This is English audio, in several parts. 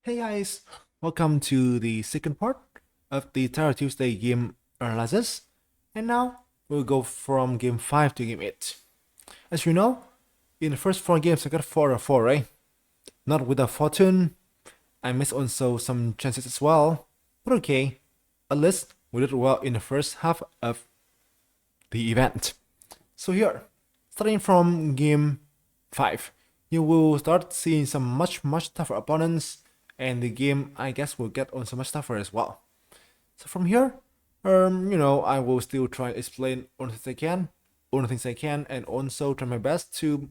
Hey guys, welcome to the second part of the Terror Tuesday game analysis. And now we'll go from game 5 to game 8. As you know, in the first 4 games I got 4 or 4, right? Not without fortune. I missed also some chances as well. But okay, at least we did well in the first half of the event. So here, starting from game 5, you will start seeing some much tougher opponents, and the game I guess will get on so much tougher as well. So from here, I will still try to explain all the things I can, and also try my best to,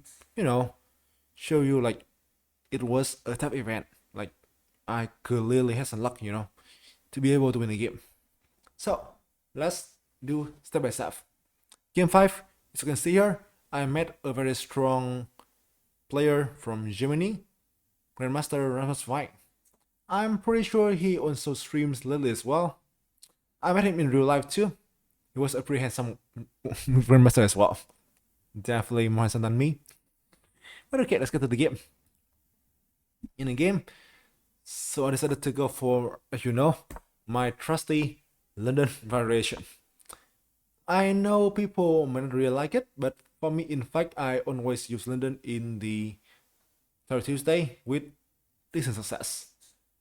show you like it was a tough event. Like I clearly had some luck, to be able to win the game. So let's do step by step. Game 5, as you can see here, I met a very strong player from Germany, Grandmaster Rasmus White. I'm pretty sure he also streams Lily as well. I met him in real life too. He was a pretty handsome Grandmaster as well. Definitely more handsome than me. But okay, let's get to the game. In the game, so I decided to go for, as you know, my trusty London variation. I know people might not really like it, but for me, in fact, I always use London in the Third Tuesday with decent success.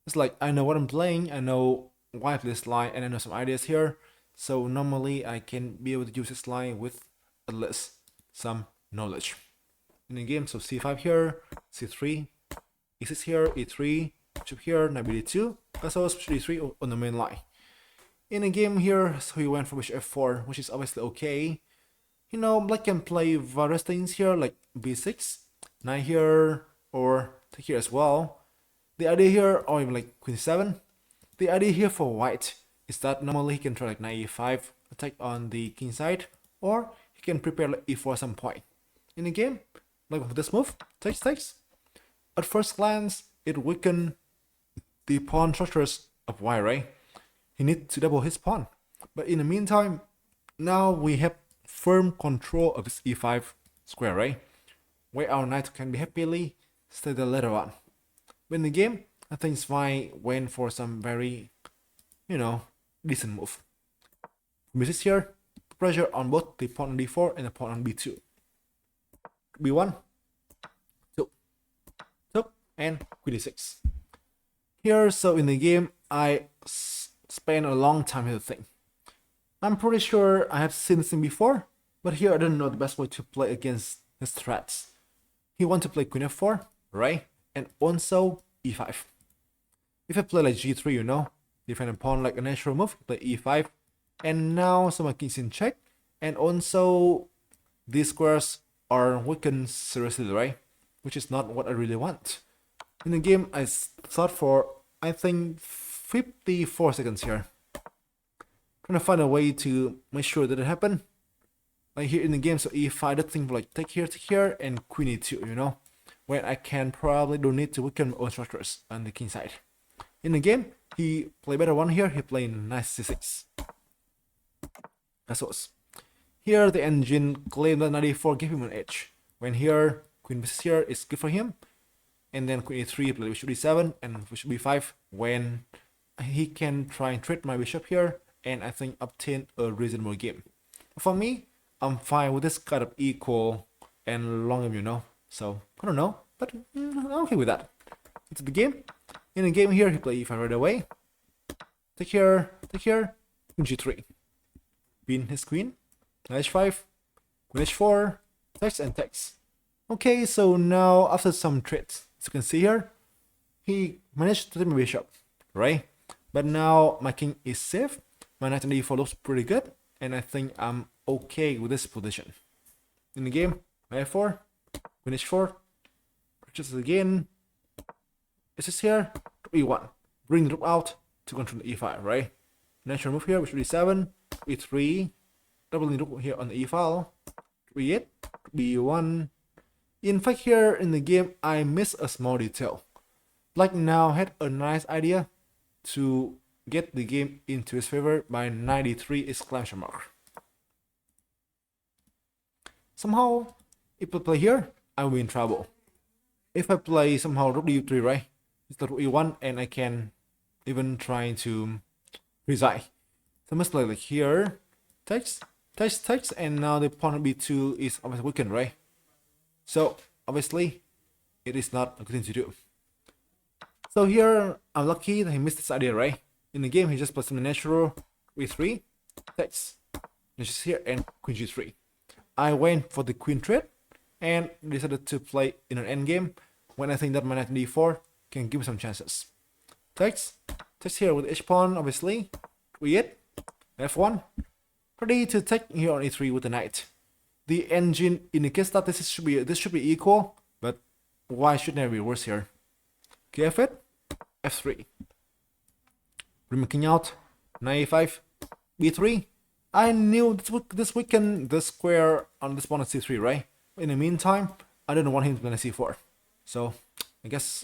It's like I know what I'm playing, I know why I play this line, and I know some ideas here. So normally I can be able to use this line with at least some knowledge. In the game, so c5 here, c3, e6 here, e3, bishop here, knight b2, castles, d3 on the main line. In the game here, so he went for bishop f4, which is obviously okay. Black can play various things here, like b6, knight here, or take here as well. The idea here, or even like queen 7, the idea here for white is that normally he can try like knight e5, attack on the king side, or he can prepare like e4 at some point. In the game, like with this move, takes. At first glance, it weakens the pawn structures of white, right? He needs to double his pawn. But in the meantime, now we have firm control of this e5 square, right? Where our knight can be happily stay there later on. But in the game, I think Svai went for some very, decent move. Misses here, pressure on both the pawn on d4 and the pawn on b2. b1, 2, and queen d6. Here, so in the game, I spent a long time here to think. I'm pretty sure I have seen this thing before, but here I don't know the best way to play against his threats. He wants to play queen f4, right? And also e5. If I play like g3, defend a pawn like a natural move, play e5, and now so my king's in check, and also these squares are weakened seriously, right? Which is not what I really want. In the game, I thought for, I think, 54 seconds here. Trying to find a way to make sure that it happened. Like here in the game, so e5, that thing like take here, and queen e2, when I can probably don't need to weaken my own structures on the king side. In the game, he played better one here, he played knight c6. That's was. Here the engine claimed that knight e4 gave him an edge. When here, queen b6 here is good for him. And then queen e3, play bishop d7, and bishop b5, when he can try and trade my bishop here, and I think obtain a reasonable game. For me, I'm fine with this kind of equal and long game, So, I don't know, but I'm okay with that. Into the game. In the game here, he played e5 right away. Take here, queen g3. Pin his queen, knight h5, queen h4, takes. Okay, so now after some trades, as you can see here, he managed to take my bishop, right? But now my king is safe, my knight on d4 looks pretty good, and I think I'm okay with this position. In the game, knight f4, queen h4, purchase again, this is here, e1, bring the rook out to control the e5, right? Natural move here, which would be 7, e3, doubling the rook here on the e file, e8, b1. In fact, here in the game, I missed a small detail. Black now had a nice idea to get the game into his favor by 93 exclamation mark. Somehow, if I play here, I will be in trouble. If I play somehow rook d3, right? It's the e1, and I can even try to resign. So I must play like here, takes, and now the pawn on b2 is obviously weakened, right? So obviously, it is not a good thing to do. So here, I'm lucky that he missed this idea, right? In the game, he just plays something natural, e3, takes, and just here, and queen g3. I went for the queen trade, and decided to play in an endgame when I think that my knight on d4 can give me some chances. Takes here with h pawn, obviously, e8, f1, ready to take here on e3 with the knight. The engine indicates that this should be equal, but why shouldn't it be worse here? Okay, f8, f3. Bring king out, knight a5, b3. I knew this weakened the square on this pawn at c3, right? In the meantime, I didn't want him to play c4. So I guess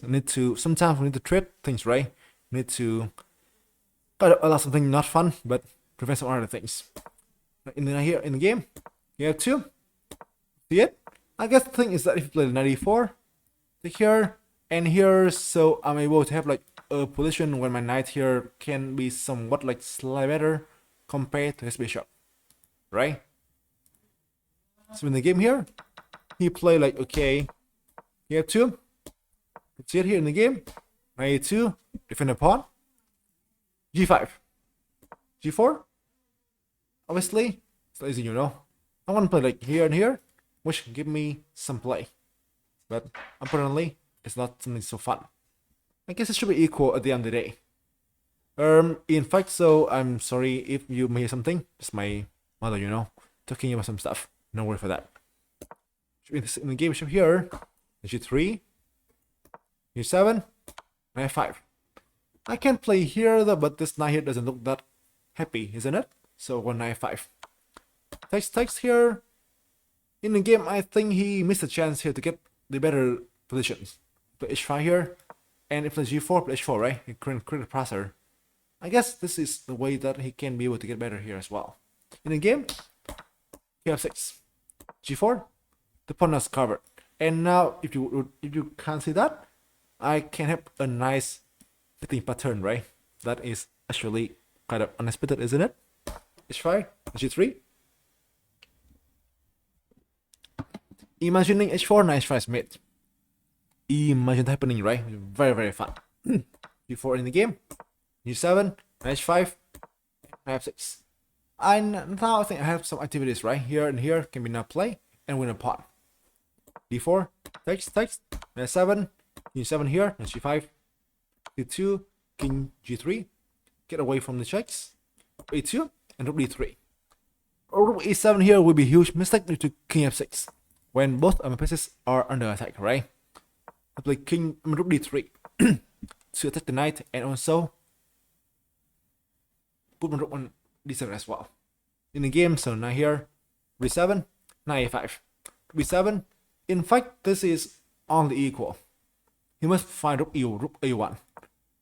sometimes we need to trade things, right? We need to allow something not fun, but prevent some other things. In the game, you have two. See it? I guess the thing is that if you play the knight e4, take here and here, so I'm able to have like a position where my knight here can be somewhat like slightly better compared to his bishop, right? So in the game here, he played like, okay, you have two. Let's see it here in the game. Knight e2, defend the pawn. g5, g4. Obviously, it's easy, you know. I want to play like here and here, which give me some play. But apparently, it's not something so fun. I guess it should be equal at the end of the day. In fact, so I'm sorry if you may hear something. It's my mother, you know, talking about some stuff. No worry for that. In the game, should here, g3, g7, knight 5. I can play here though, but this knight here doesn't look that happy, isn't it? So one knight 5. Takes here. In the game, I think he missed a chance here to get the better positions. Play h5 here, and if plays g4, play h4, right? He couldn't processor. I guess this is the way that he can be able to get better here as well. In the game, he have 6, g4, the pawn is covered. And now, if you can't see that, I can have a nice fitting pattern, right? That is actually kind of unexpected, isn't it? h5, g3. Imagining h4, knight h5 is mid. Imagine that happening, right? Very, very fun. g4 in the game, g7, knight h5, knight f6. Now I think I have some activities, right? Here and here can be now play and win a pawn. d4, takes, knight 7, g7 here, knight g5, d2, king g3, get away from the checks, a2, and rook d3. Rook e7 here will be a huge mistake due to king f6 when both of my pieces are under attack, right? I play rook d3 to attack the knight and also put my rook on d7 as well. In the game, so now here, b7, knight a5, b7. In fact, this is only equal. He must find rook a1.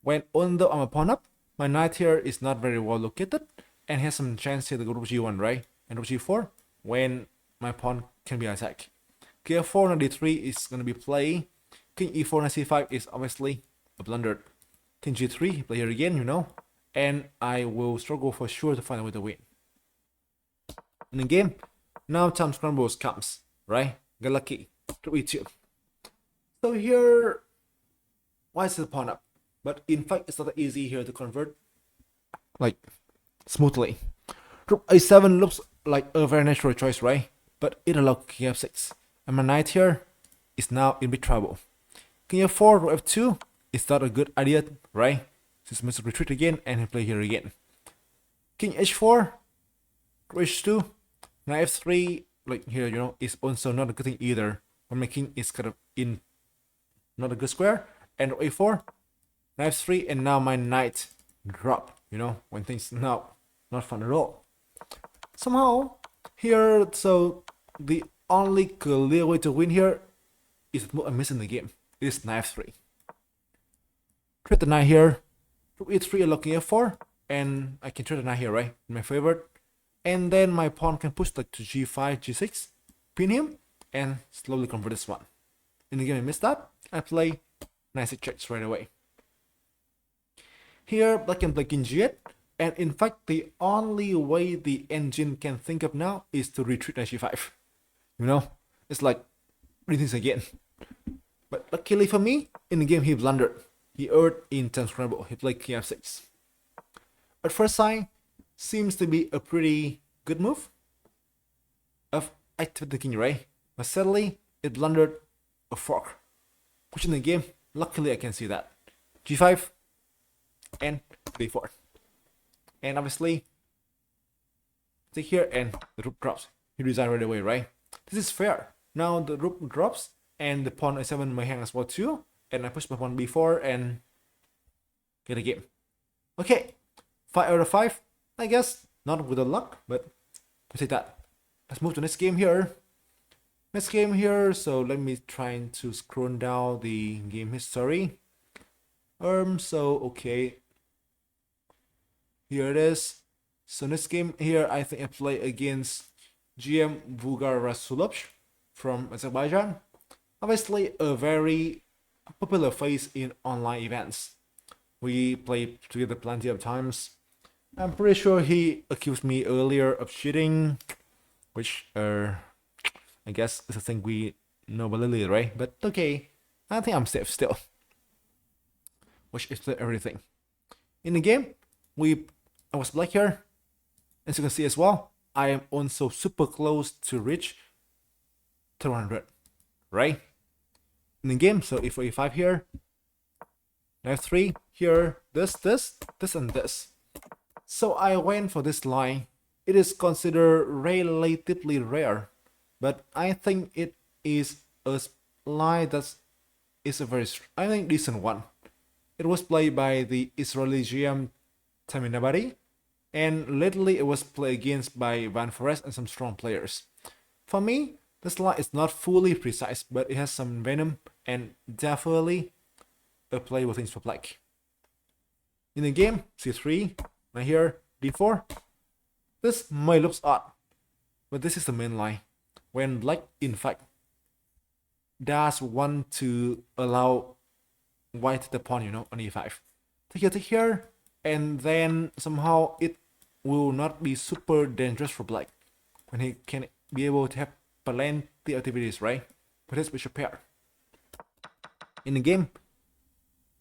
When although I'm a pawn up, my knight here is not very well located and has some chance here to go rook g1, right? And rook g4 when my pawn can be attacked. King f4 and d3 is going to be play. King e4 and c5 is obviously a blunder. King g3, play here again, you know. And I will struggle for sure to find a way to win. In the game, now time scrambles comes, right? Get lucky. Rook e2. So here, why is the pawn up? But in fact, it's not that easy here to convert like smoothly. Rook a7 looks like a very natural choice, right? But it allows king f6. And my knight here is now in big trouble. King f4, rook f2 is not a good idea, right? Since must retreat again and he play here again. King h4, rook h2, knight f3, like here, you know, is also not a good thing either. When my king is kind of in not a good square. And rook a4, knight f3, and now my knight drop, you know, when things now not fun at all. Somehow, here, so the only clear way to win here is to I'm missing the game. It is knight f3. Trade the knight here, rook e3 unlocking f4, and I can trade the knight here, right? In my favorite. And then my pawn can push like to g5, g6, pin him, and slowly convert this one. In the game I missed that, I play knight 6 checks right away. Here, black can play king g8, and in fact, the only way the engine can think of now is to retreat knight g5. You know, it's like doing things again. But luckily for me, in the game he blundered. He erred in turn scramble. He played king f6. At first sight, seems to be a pretty good move of activating the king, right? But sadly, it blundered a fork. Which in the game, luckily I can see that. g5 and d4. And obviously, take here and the rook drops. He resigned right away, right? This is fair. Now the rook drops and the pawn a7 may hang as well too. And I push my pawn b4 and get a game. Okay, 5 out of 5. I guess not with the luck, but we'll take that. Let's move to next game here. Next game here, so let me try to scroll down the game history. Okay. Here it is. So next game here, I think I play against GM Vugar from Azerbaijan. Obviously, a very popular face in online events. We played together plenty of times. I'm pretty sure he accused me earlier of cheating, which I guess is a thing we know validly, right? But okay, I think I'm safe still. Which is everything. In the game, I was black here. As you can see as well, I am also super close to reach 200, right? In the game, so if e5 here, f3 here, this, and this. So I went for this line. It is considered relatively rare, but I think it is a line that is a very, I think, decent one. It was played by the Israeli GM Taminabari, and lately it was played against by Van Forest and some strong players. For me, this line is not fully precise, but it has some venom and definitely a playable things for black. In the game, c3, right here, d4. This might look odd, but this is the main line. When black, in fact, does want to allow white the pawn, on e5. Take here, and then somehow it will not be super dangerous for black when he can be able to have plenty activities, right? But his bishop pair. In the game,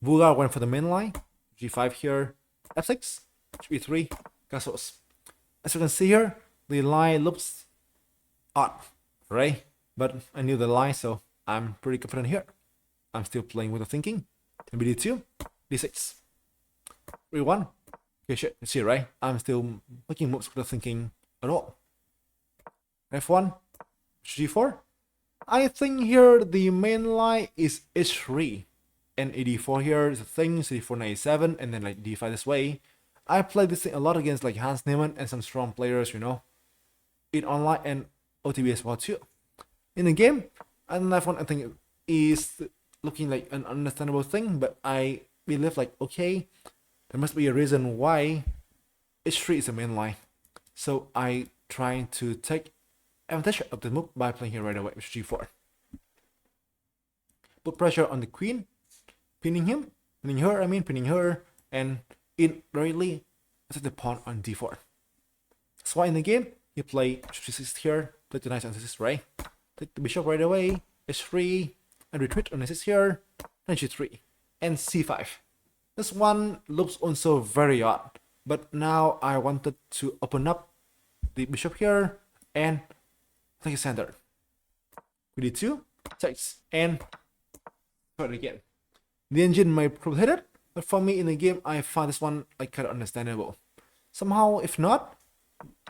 Vugar went for the main line, g5 here, f6, e3, castles. As you can see here, the line looks odd, right? But I knew the line, so I'm pretty confident here. I'm still playing with the thinking. Maybe d2, d6, e1. Okay, shit, you see, right? I'm still making moves with the thinking at all. f1, g4. I think here the main line is h3 and ad4 here is a thing, c4, knight e7, and then like d5 this way. I played this thing a lot against like Hans Neumann and some strong players, in online and OTB as well too. In the game, and f1 I think is looking like an understandable thing, but I believe like, okay, there must be a reason why h3 is the main line. So I trying to take advantage of the move by playing here right away with g4. Put pressure on the queen, pinning her, and indirectly attack the pawn on d4. That's why in the game, you play h6 here, play the knight on c6, right? Take the bishop right away, h3, and retreat on h6 here, and g3, and c5. This one looks also very odd, but now I wanted to open up the bishop here and take a center. With d2, takes, and try it again. The engine might prohibit it, but for me in the game, I find this one like kind of understandable. Somehow, if not,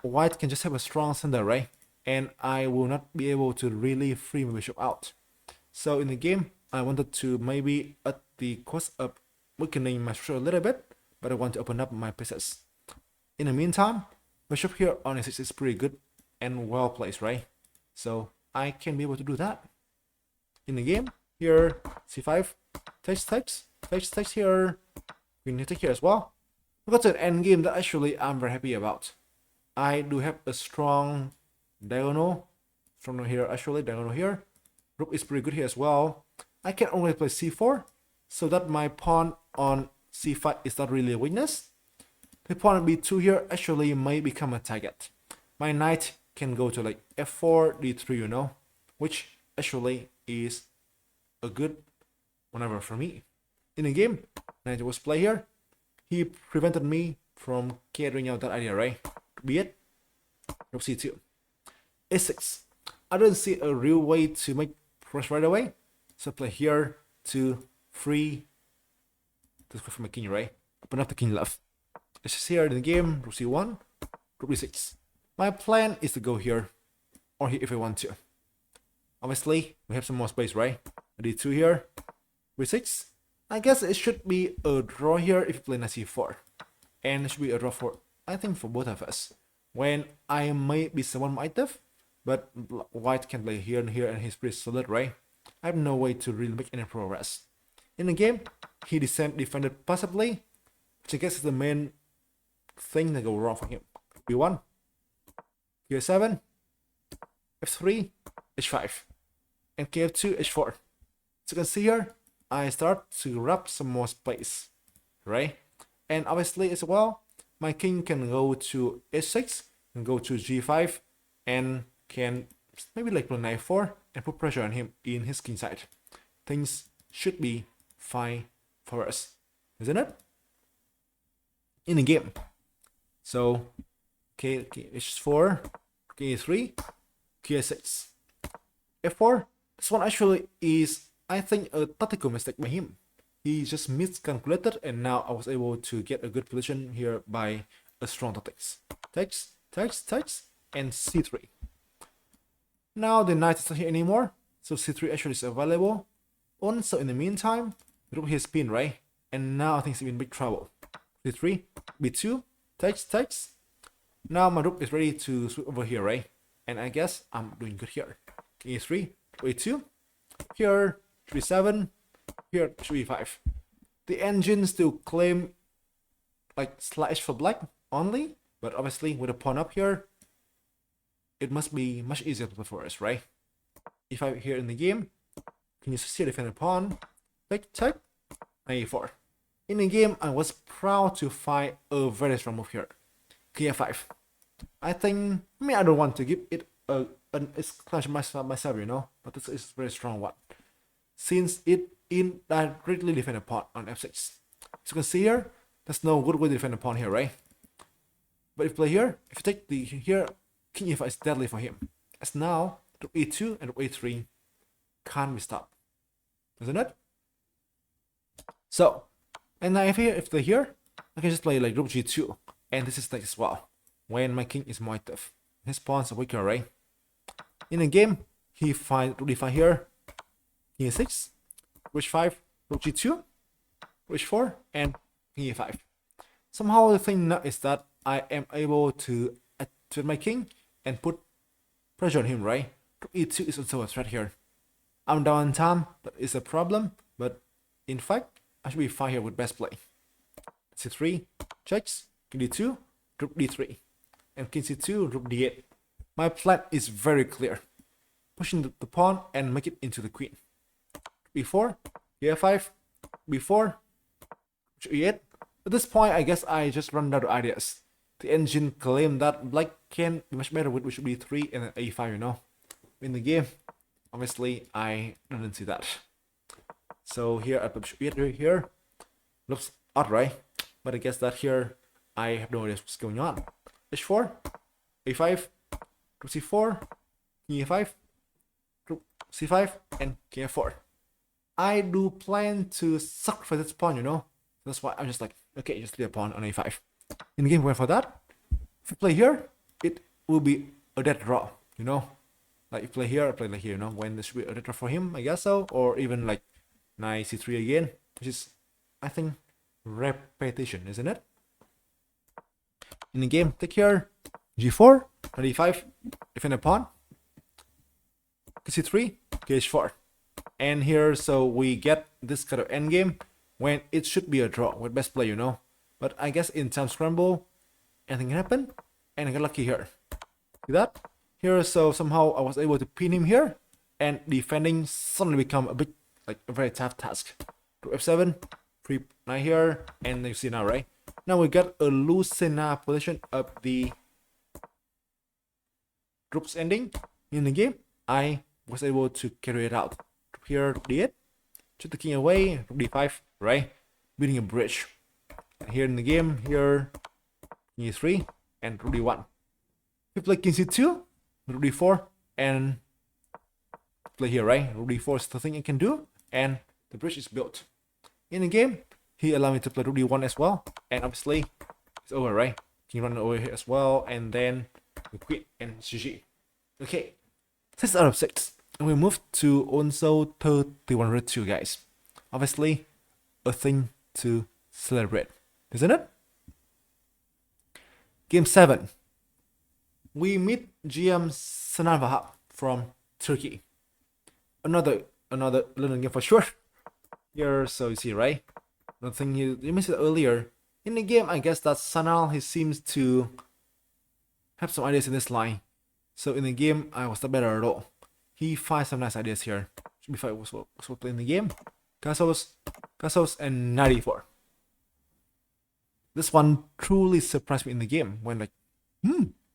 white can just have a strong center, right? And I will not be able to really free my bishop out. So in the game, I wanted to maybe at the cost of weakening my structure a little bit, but I want to open up my pieces. In the meantime, bishop here on a6 is pretty good and well placed, right? So I can be able to do that. In the game, here, c5, takes here, queen take here as well. We got to an end game that actually I'm very happy about. I do have a strong diagonal from here, actually, diagonal here. Rook is pretty good here as well. I can only play c4, so that my pawn on c5 is not really a weakness. The pawn on b2 here actually may become a target. My knight can go to like f4, d3, you know, which actually is a good maneuver for me. In the game, knight was play here. He prevented me from carrying out that idea, right? Be it rook c2, a6. I don't see a real way to make progress right away, so play here to free this for my king, right? Open up the king left. It's just here in the game, rook c1, rook b6. My plan is to go here, or here if I want to. Obviously, we have some more space, right? d2 here, b6. I guess it should be a draw here if you play knight c4. And it should be a draw for, I think, for both of us. When I may be somewhat active, but white can play here, and he's pretty solid, right? I have no way to really make any progress. In the game, he defended passively, which I guess is the main thing that go wrong for him. b1, k7, f3, h5, and kf2, h4. So you can see here, I start to grab some more space, right? And obviously as well, my king can go to h6, and go to g5, and can maybe like play knight 4 and put pressure on him in his king side. Things should be fine for us, isn't it? In the game. So h4, k3, k6, f4. This one actually is, I think, a tactical mistake by him. He just miscalculated, and now I was able to get a good position here by a strong tactics. Takes, and c3. Now the knight is not here anymore, so c3 actually is available. Also, in the meantime, rook his pin, right? And now I think he's in big trouble. c3, b2, takes. Now my rook is ready to sweep over here, right? And I guess I'm doing good here. e3, a2, here, 3-7, here, 3-5. The engine still claim like slash for black only, but obviously with a pawn up here, it must be much easier to play for us, right? If I'm here in the game, can you see defend a pawn? Take, a4. In the game, I was proud to find a very strong move here. K5. I think, I don't want to give it an exclamation myself, you know, but this is a very strong one. Since it indirectly defend a pawn on f6. As you can see here, there's no good way to defend a pawn here, right? But if you play here, if you take the here, king e5 is deadly for him. As now, rook e2 and rook a3 can't be stopped, isn't it? So, and now if they're here, I can just play like rook g2, and this is like as well. When my king is more active, his pawns are weaker, right? In the game, he finds rook d5 here, king e6, rook h5, rook g2, rook h4, and king e5. Somehow the thing now is that I am able to activate my king and put pressure on him, right? Rook e2 is also a threat here. I'm down on time, that is a problem, but in fact, I should be fine here with best play. c3, checks, king d2, rook d3, and king c2, rook d8. My plan is very clear. Pushing the pawn and make it into the queen. b4, e5, b4, e8. At this point, I guess I just run out of ideas. The engine claimed that black can be much better with bishop d3 and a5, you know. In the game, obviously, I didn't see that. So here I put bishop e8 here. Looks odd, right? But I guess that here, I have no idea what's going on. h4, a5, rook c4, king e5, rook c5, and king f4. I do plan to sacrifice this pawn, you know. That's why I'm just like, okay, just leave a pawn on a5. In the game, where for that, if you play here, it will be a dead draw, you know. Like if you play here, I play like here, you know. When this should be a dead draw for him, I guess so. Or even like knight c3 again, which is, I think, repetition, isn't it? In the game, take here, g4, knight e5, defend a pawn, c3, h4. And here, so we get this kind of endgame when it should be a draw with best play, you know. But I guess in time scramble, anything can happen, and I got lucky here. See that? Here, so somehow I was able to pin him here, and defending suddenly become a bit like a very tough task. Rook f7, Free knight here, and you see now, right? Now we got a Lucena position of the group's ending in the game. I was able to carry it out. Here, d8, took the king away, rook d5, right? Building a bridge. And here in the game, here, king e3, and rook d1. We play king c2, rook d4, and play here, right? Rook d4 is the thing I can do, and the bridge is built. In the game, he allowed me to play rook d1 as well, and obviously, it's over, right? King run over here as well, and then we quit and GG. Okay, 6 out of 6. And we move to also 31 round 2, guys. Obviously, a thing to celebrate, isn't it? Game 7. We meet GM Sanan Vahab from Turkey. Another London game for sure. Here, so you see, right? The thing you mentioned earlier. In the game, I guess that Sanal, he seems to have some ideas in this line. So in the game, I was not better at all. He finds some nice ideas here. Before I was playing the game. Castles, and 94. This one truly surprised me in the game when like,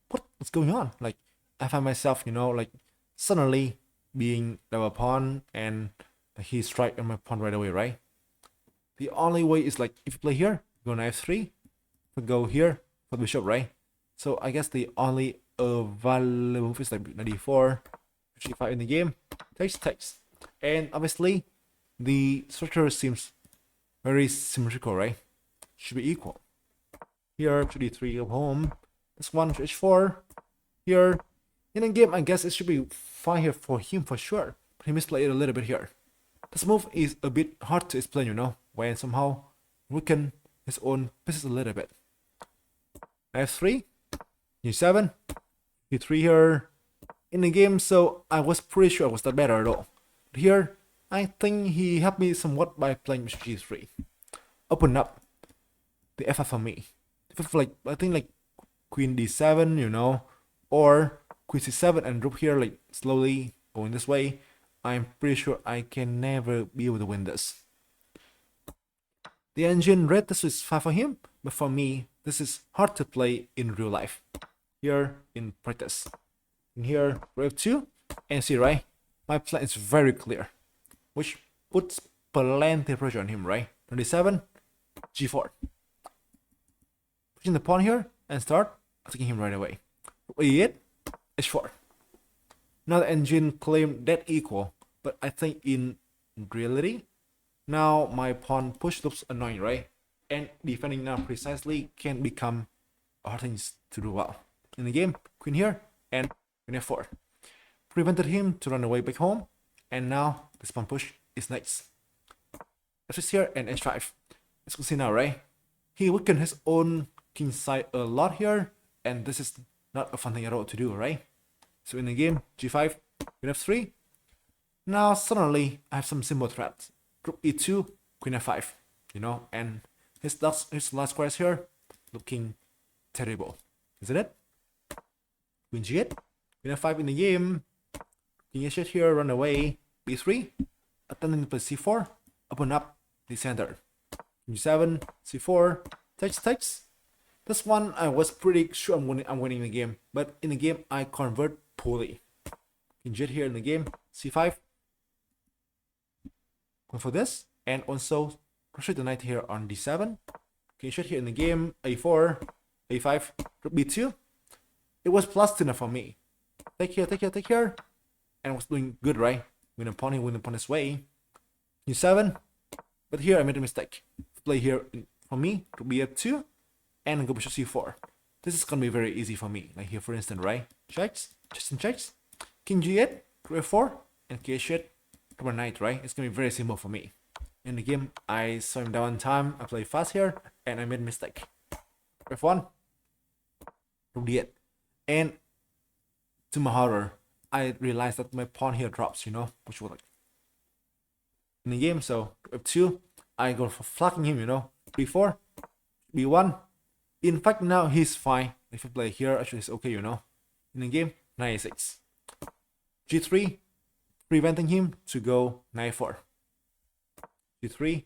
what's going on? Like, I find myself, like suddenly being double pawn and he strike on my pawn right away, right? The only way is like, if you play here, go knight f3, go here for the bishop, right? So I guess the only available move is like 94, g5 in the game, takes. And obviously, the structure seems very symmetrical, right? Should be equal. Here, to d3 of home. This one to h4. Here, in the game, I guess it should be fine here for him for sure. But he misplayed it a little bit here. This move is a bit hard to explain, when somehow weaken his own pieces a little bit. f3, g7, d3 here in the game, so I was pretty sure I was not better at all. But here, I think he helped me somewhat by playing g3. Open up the f5 for me. If I think like queen d7, or queen c7 and rook here, like slowly going this way. I'm pretty sure I can never be able to win this. The engine read this is fine for him, but for me, this is hard to play in real life. Here in practice. And here, f2, and see, right? My plan is very clear, which puts plenty of pressure on him, right? 27, g4. Pushing the pawn here and start attacking him right away. e8, h4. Now the engine claimed that equal, but I think in reality, now my pawn push looks annoying, right? And defending now precisely can become hard things to do well. In the game, queen here and queen f4. Prevented him to run away back home, and now this pawn push is nice. f6 here and h5. As you can see now, right? He weakened his own king side a lot here, and this is not a fun thing at all to do, right? So in the game, g5, queen f3. Now suddenly I have some simple threats. Rook e2, queen f5, and his last squares here looking terrible, isn't it? Queen g8, queen f5 in the game. King h8 here, run away, b3, attempting to play c4, open up the center. g7, c4, takes. This one I was pretty sure I'm winning the game, but in the game I convert poorly. King g8 here in the game, c5. Going for this, and also proceed the knight here on d7. King h8 here in the game, a4, a5, rook b2. It was plus 2 for me. Take here, and was doing good, right? Win a pawn this way. e7, but here I made a mistake. Play here for me, rook b2, and go bishop c4. This is gonna be very easy for me. Like here, for instance, right? Checks. King g8, rook f4, and king h8, rook knight, right? It's gonna be very simple for me. In the game, I saw him down time. I played fast here, and I made a mistake. f1, rook d8, and to my horror, I realized that my pawn here drops, which was like in the game. So f2, I go for flanking him, b4, b1. In fact, now he's fine. If I play here, actually it's okay, In the game, knight a6, g3, preventing him to go knight 4, g3,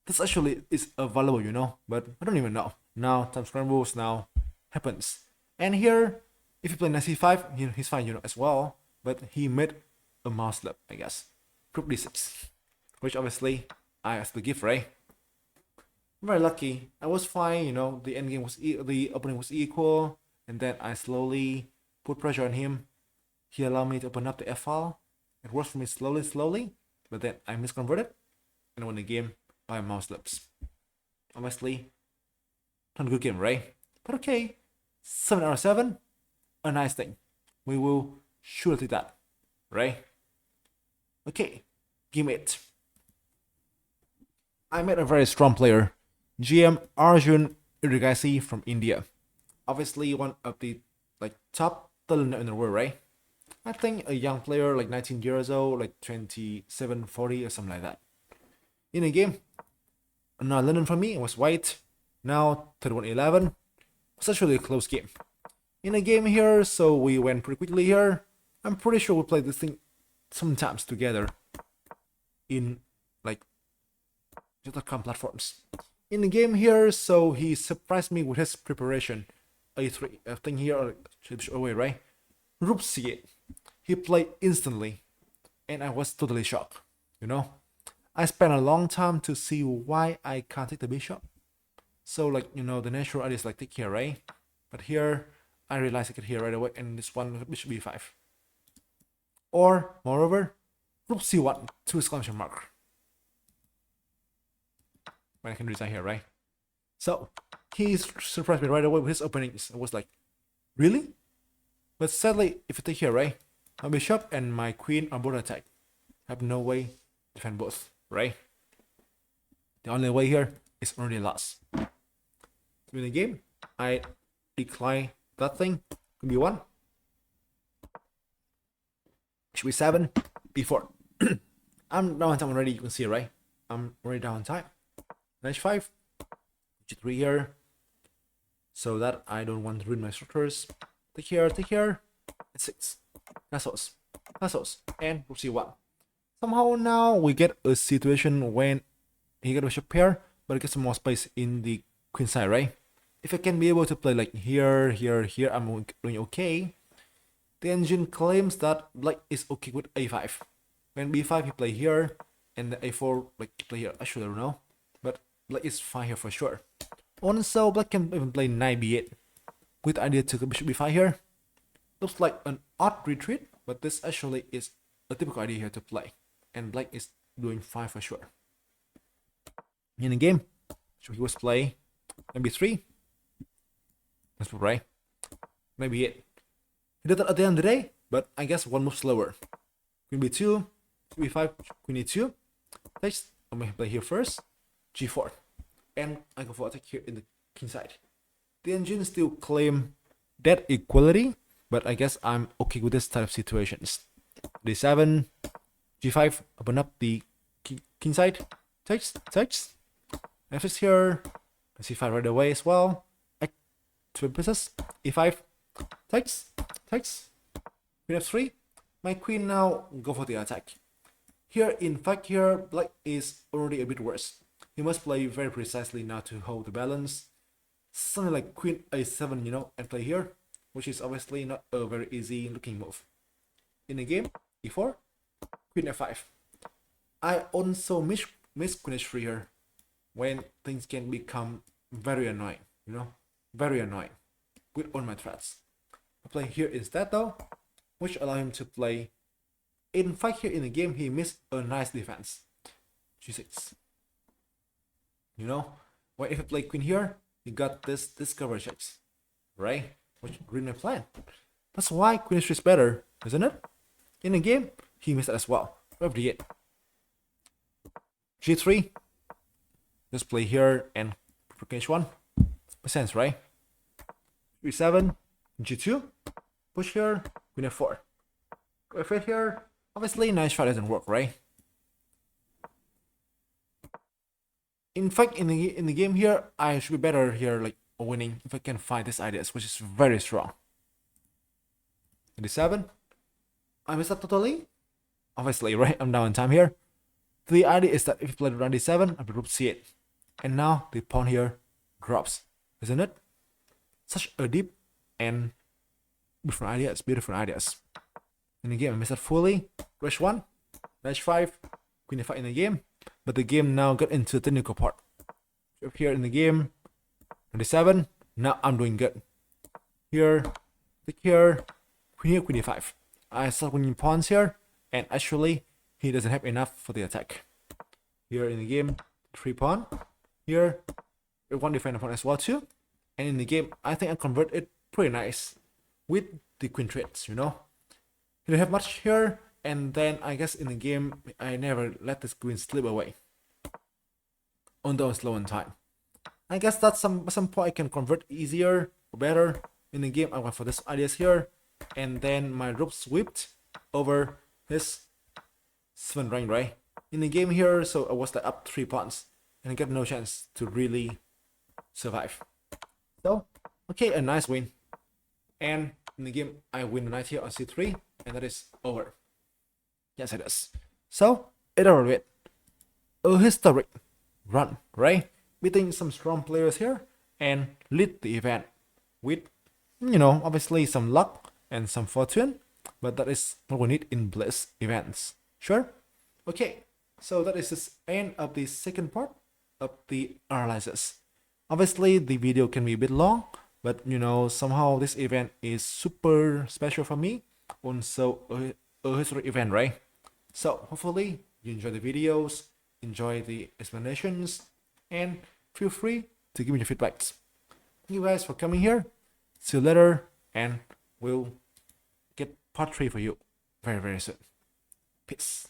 This actually is available, you know, but I don't even know. Now time scrambles now happens. And here, if you play knight c5, he's fine, you know, as well. But he made a mouse slip, I guess. Rook d6, which obviously I asked to give, right? I'm very lucky. I was fine, you know. The endgame was the opening was equal, and then I slowly put pressure on him. He allowed me to open up the f file. It works for me slowly, but then I misconverted and won the game by mouse slips. Honestly, not a good game, right? But okay, 7 out of 7, a nice thing. We will surely do that, right? Okay, game 8. I met a very strong player, GM Arjun Irigasi from India. Obviously, one of the top talent in the world, right? I think a young player like 19 years old, like 27, 40 or something like that. In a game, not London for me, it was white. Now 31-11. It's actually a close game. In a game here, so we went pretty quickly here. I'm pretty sure we'll play this thing sometimes together in like .com platforms. In the game here, so he surprised me with his preparation. A3, I think here, away, right? Rook c8. He played instantly, and I was totally shocked. You know, I spent a long time to see why I can't take the bishop. So like, you know, the natural idea is like take here, right? But here I realized I could here right away, and this one bishop b5. Or moreover, rook c1 to exclamation mark. When I can resign here, right? So he surprised me right away with his openings. I was like, really? But sadly, if you take here, right? My bishop and my queen are both attacked. I have no way to defend both, right? The only way here is only loss. To win the game, I decline that thing. Could be one. Should be 7, b4. I'm down on time already, you can see, right? I'm already down on time. Knight 5, g3 here. So that I don't want to ruin my structures. Take here, and 6. Castles, and rook c1. Somehow now we get a situation when he got a bishop pair, but it gets some more space in the queen side, right? If I can be able to play like here, I'm doing okay. The engine claims that black is okay with a5. When b5 he play here, and the a4 like play here. Actually I don't know, but black is fine here for sure. Also, black can even play knight b8 with the idea to bishop b5 here. Looks like an odd retreat, but this actually is a typical idea here to play, and black is doing fine for sure. In the game, so he was play knight b3. That's right. Knight b8. He did that at the end of the day, but I guess one move slower. Queen b2, b5, queen e2. Next, I'm gonna play here first, g4, and I go for attack here in the king side. The engine still claim that equality, but I guess I'm okay with this type of situations. d7, g5, open up the king side, takes, f6 here, c5 right away as well. Two pieces, e5, takes, queen f3. My queen now go for the attack. Here, in fact, here black is already a bit worse. He must play very precisely now to hold the balance. Something like queen a7, you know, and play here, which is obviously not a very easy looking move. In the game, e4, queen f5. I also miss queen h3 here, when things can become very annoying, you know, very annoying with all my threats. I play here instead though, which allow him to play. In fact, here in the game, he missed a nice defense. g6. You know, when if I play queen here, you got this coverage checks, right? Which ruined my plan. That's why queen h3 is better, isn't it? In the game, he missed it as well. d8. g3. Just play here and queen h1. Makes sense, right? g7, g2. Push here, queen f4. Go f8 here. Obviously, nice shot doesn't work, right? In fact, in the game here, I should be better here, like winning, if I can find these ideas, which is very strong. d7. I messed up totally. Obviously, right? I'm down in time here. The idea is that if you play rook d7, I play rook c8, and now the pawn here drops, isn't it? Such a deep and different ideas. In the game, I missed that fully. H1, H5, Queen e5 in the game, but the game now got into the technical part. Up here in the game, 27. Now I'm doing good. Here, click here, Queen e5. I start winning pawns here, and actually he doesn't have enough for the attack. Here in the game, 3 pawn. Here, one defender pawn as well too. And in the game, I think I convert it pretty nice with the queen trades, you know. You don't have much here, and then I guess in the game I never let this queen slip away. Although I'm slow in time. I guess that's some point I can convert easier or better. In the game I went for this ideas here, and then my rook swept over his 7 rank, right? In the game here, so I was like up 3 pawns, and I got no chance to really survive. So, okay, a nice win. And in the game, I win the knight here on c3, and that is over. Yes, it is. So, it over with. A historic run, right? Beating some strong players here, and lead the event with, you know, obviously some luck and some fortune, but that is what we need in blitz events. Sure? Okay, so that is the end of the second part of the analysis. Obviously, the video can be a bit long, but you know, somehow this event is super special for me. Also, a historic event, right? So, hopefully, you enjoy the videos, enjoy the explanations, and feel free to give me your feedbacks. Thank you guys for coming here. See you later, and we'll get part 3 for you very, very soon. Peace.